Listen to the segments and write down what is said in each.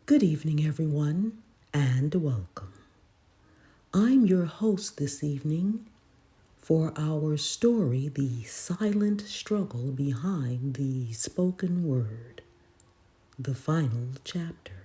Good evening, everyone, and welcome. I'm your host this evening for our story, The Silent Struggle Behind the Spoken Word, the final chapter.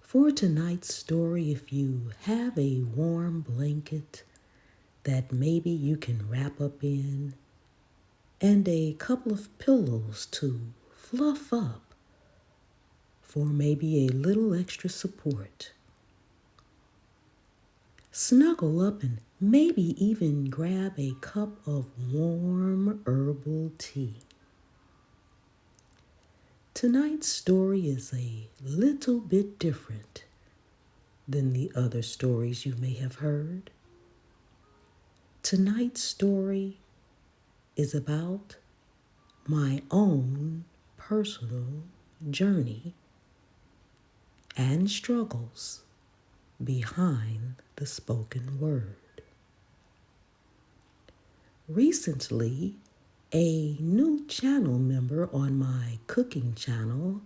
For tonight's story, if you have a warm blanket that maybe you can wrap up in, and a couple of pillows to fluff up for maybe a little extra support, snuggle up and maybe even grab a cup of warm herbal tea. Tonight's story is a little bit different than the other stories you may have heard. Tonight's story is about my own personal journey and struggles behind the spoken word. Recently, a new channel member on my cooking channel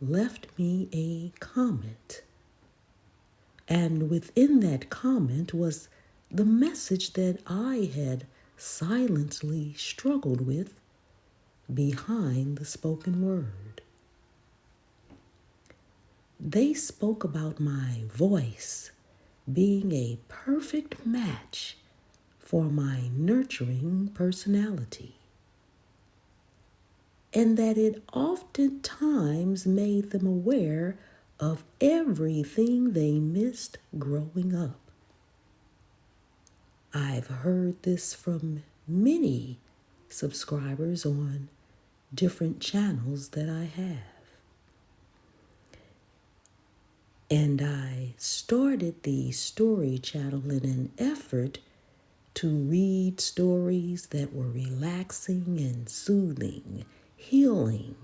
left me a comment. And within that comment was the message that I had silently struggled with behind the spoken word. They spoke about my voice being a perfect match for my nurturing personality, and that it oftentimes made them aware of everything they missed growing up. I've heard this from many subscribers on different channels that I have. And I started the story channel in an effort to read stories that were relaxing and soothing, healing,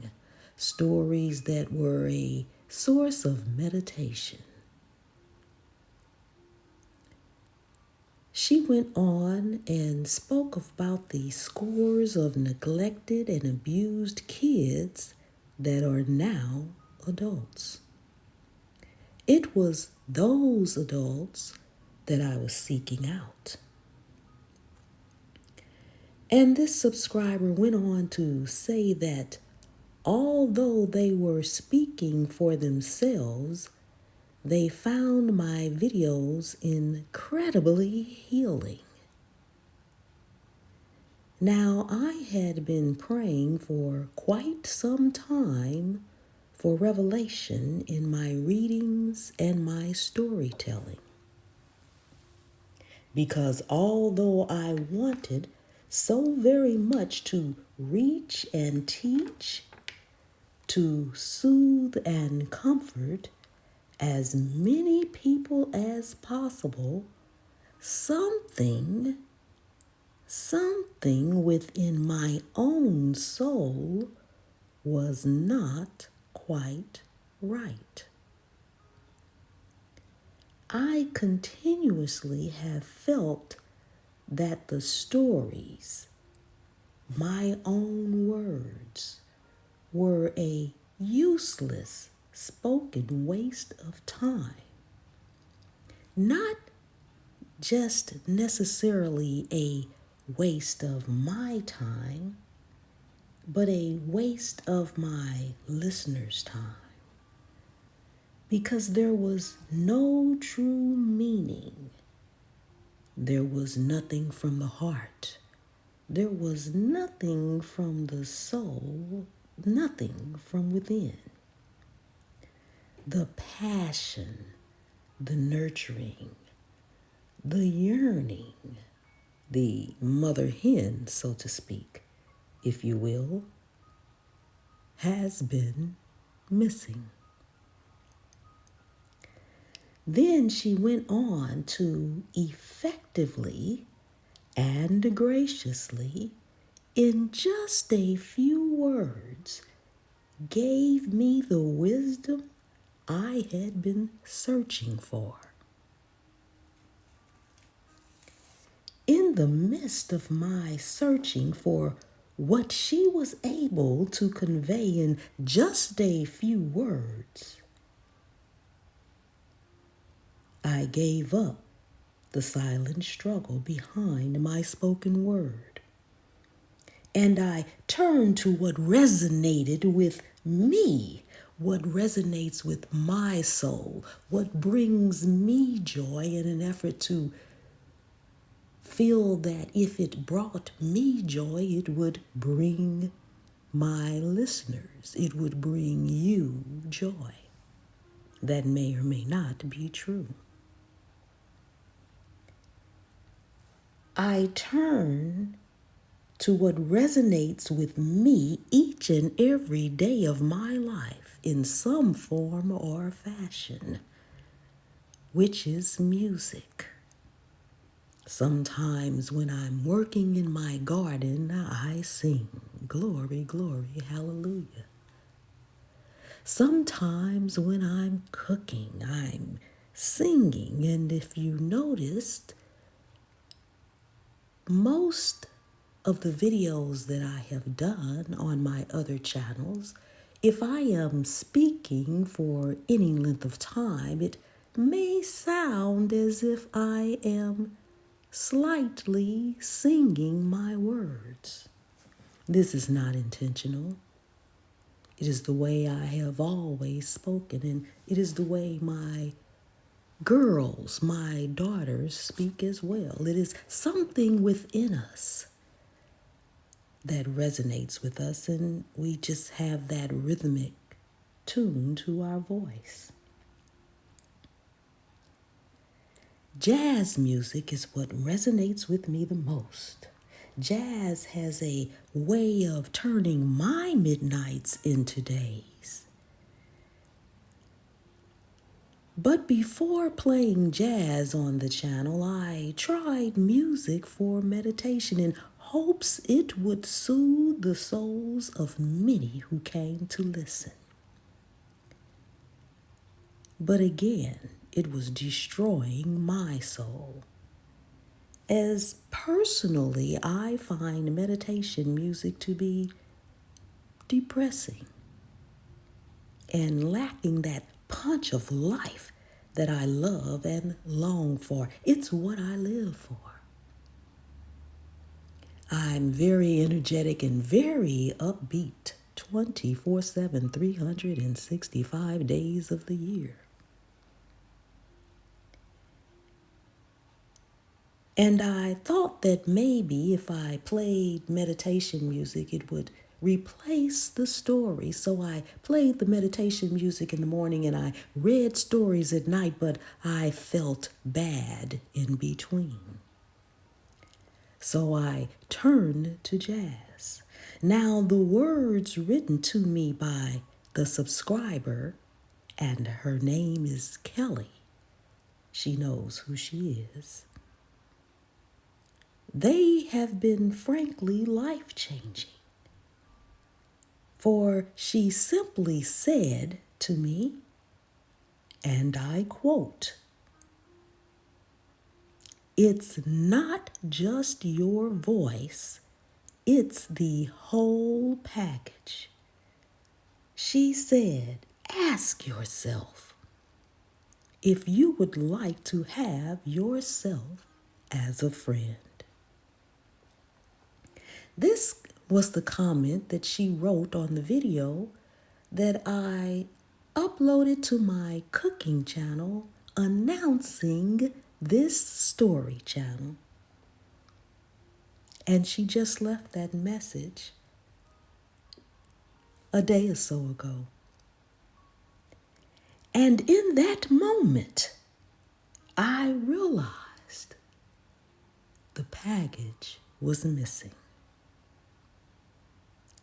stories that were a source of meditation. She went on and spoke about the scores of neglected and abused kids that are now adults. It was those adults that I was seeking out. And this subscriber went on to say that although they were speaking for themselves, they found my videos incredibly healing. Now, I had been praying for quite some time for revelation in my readings and my storytelling. Because although I wanted so very much to reach and teach, to soothe and comfort as many people as possible, something within my own soul was not quite right. I continuously have felt that the stories, my own words, were a useless spoken waste of time. Not just necessarily a waste of my time, but a waste of my listeners' time. Because there was no true meaning. There was nothing from the heart. There was nothing from the soul, nothing from within. The passion, the nurturing, the yearning, the mother hen, so to speak, if you will, has been missing. Then she went on to effectively and graciously, in just a few words, gave me the wisdom I had been searching for. In the midst of my searching for what she was able to convey in just a few words, I gave up the silent struggle behind my spoken word. And I turned to what resonated with me, what resonates with my soul, what brings me joy in an effort to feel that if it brought me joy, it would bring my listeners, it would bring you joy. That may or may not be true. I turn to what resonates with me each and every day of my life in some form or fashion, which is music. Sometimes when I'm working in my garden, I sing, glory, glory, hallelujah. Sometimes when I'm cooking, I'm singing, and if you noticed, most of the videos that I have done on my other channels, if I am speaking for any length of time, it may sound as if I am slightly singing my words. This is not intentional. It is the way I have always spoken, and it is the way my girls, my daughters, speak as well. It is something within us that resonates with us, and we just have that rhythmic tune to our voice. Jazz music is what resonates with me the most. Jazz has a way of turning my midnights into days. But before playing jazz on the channel, I tried music for meditation in hopes it would soothe the souls of many who came to listen. But again, it was destroying my soul. As personally, I find meditation music to be depressing and lacking that punch of life that I love and long for. It's what I live for. I'm very energetic and very upbeat 24/7, 365 days of the year. And I thought that maybe if I played meditation music, it would replace the story. So I played the meditation music in the morning and I read stories at night, but I felt bad in between. So I turned to jazz. Now, the words written to me by the subscriber, and her name is Kelly. She knows who she is. They have been frankly life-changing. For she simply said to me, and I quote, "It's not just your voice, it's the whole package." She said, ask yourself if you would like to have yourself as a friend. This was the comment that she wrote on the video that I uploaded to my cooking channel announcing this story channel. And she just left that message a day or so ago. And in that moment, I realized the package was missing.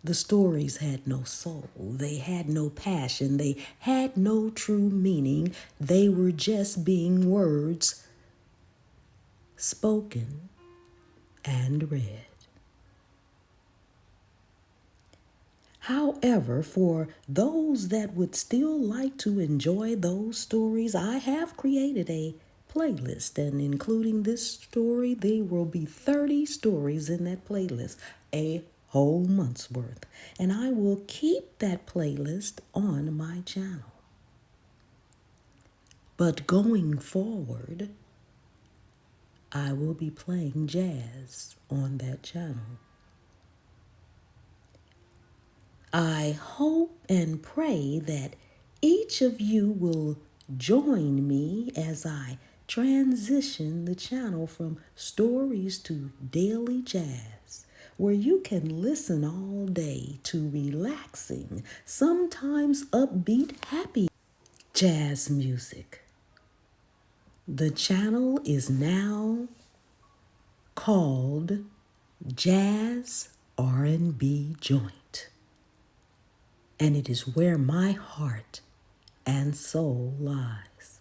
The stories had no soul. They had no passion. They had no true meaning. They were just being words spoken and read. However, for those that would still like to enjoy those stories, I have created a playlist, and including this story, there will be 30 stories in that playlist. A whole month's worth, and I will keep that playlist on my channel. But going forward, I will be playing jazz on that channel. I hope and pray that each of you will join me as I transition the channel from stories to daily jazz, where you can listen all day to relaxing, sometimes upbeat, happy jazz music. The channel is now called Jazz R&B Joint, and it is where my heart and soul lies.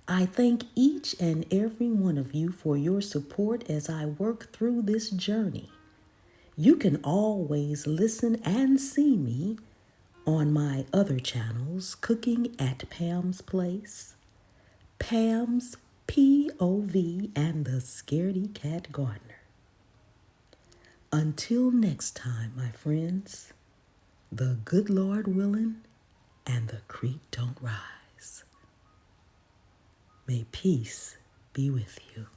I thank each and every one of you for your support as I work through this journey. You can always listen and see me on my other channels, Cooking at Pam's Place, Pam's POV, and the Scaredy Cat Gardener. Until next time, my friends, the good Lord willing and the creek don't rise. May peace be with you.